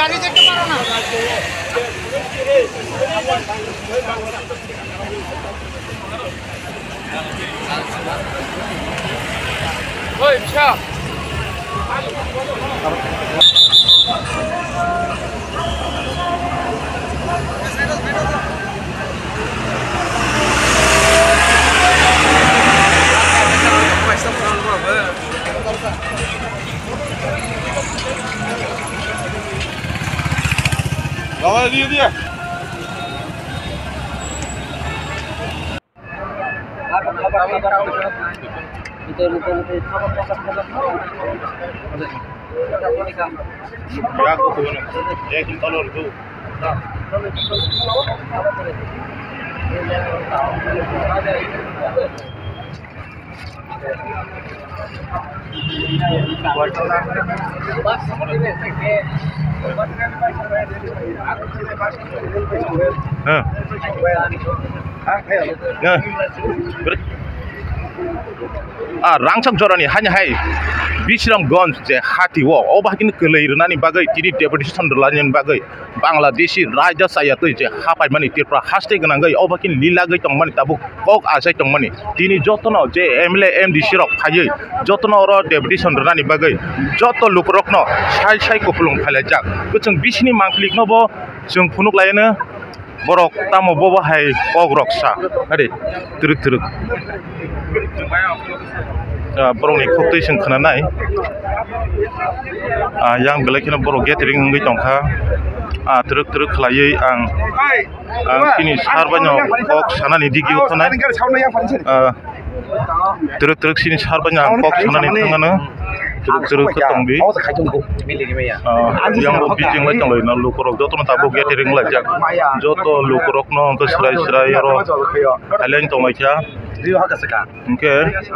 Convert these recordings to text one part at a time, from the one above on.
গাড়ি দেখতে পারো না ওই আচ্ছা দিয়ে দিয়ে Rangsak jorani hanya hai Bisram Gons je hati wo obah kini kelairani bagai tiri deputation berlanjut bagai Bangladeshi raja saya tu je hapai mani tirpra haste genangai obah kini lila gai tong mani tabuk kok asai tong mani tini jotono je MLA MD sirok hayai jotono oro deputation berlani bagai joto lukrokno sai kopulung phalajak kucung bisni mangklik no bo jung phunuk laina borok tamo bobo hai kok roksa ade truk borok ni khoktai sing khana nai yang belai kena borok gathering ngai tongkha truk khlaiei ang kini sarbanyo kok sanani digi khonai truk sini sarbanyo kok sanani thangana truk tongbi yang bijing lai tonglai na lukorok joto na tabo gathering lai jak joto lukorok no to srai ro halen tonglai kya oke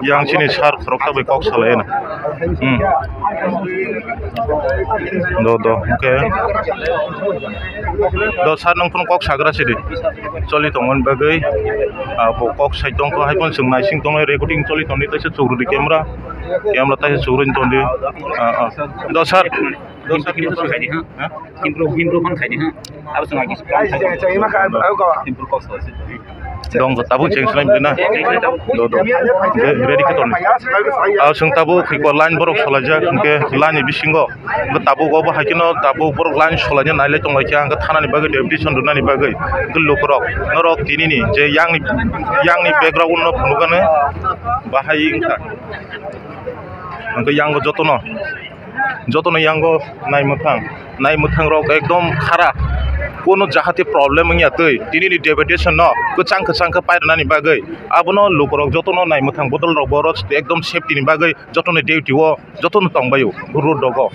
yang sini sar krok tabe kok salai na do oke do sar nang pun kok sagra sidi choli tongon bagai bo kok sai tong ko hai pon sungnai sing tong recording choli toni ta se churu di camera ta se churu toni do sar improve kan khai di ha abo sungai ki improve kok sai dong tabu cheng slime dina do ready ke ton sung tabu khiko line borok solaja ke line bisingo tabu go ba hakino tabu borok line solaja naile tong lai ang thana ni bagai deputation dunani bagai gullo korok norok tinini je yang ni background no phunugane bahai ingka angko yang go jotono yang go nai muthang rok ekdom khara kono jahate problem ngi atoi tinini deputation no kecang ke pairnani bagai abono lukorok jotono nai muthang bodol rok borot ekdom safety ni bagai jotono duty wo jotono tongbayo road dogo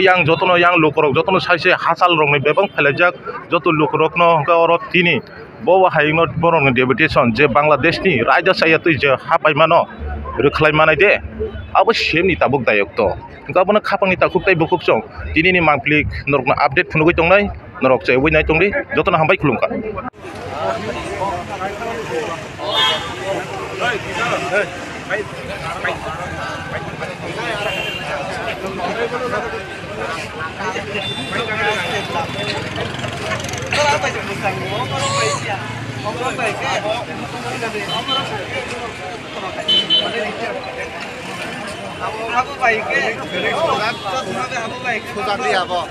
yang jotono yang lukorok jotono saise hasal rong ni bebang phalajak joto lukorok no ka orot tini bowa haino borong deputation je Bangladesh ni raja saya tu je hapai mano rukhlai manai de abo shem ni tabuk dayok to gabono khapang ni takuk tai bukuk chong tinini mangplik norok na update phunugoi tongnai norok chai wai nai tongri jotona hambai khulumka Aku baik ke? Aku baik. Sudah dia apa?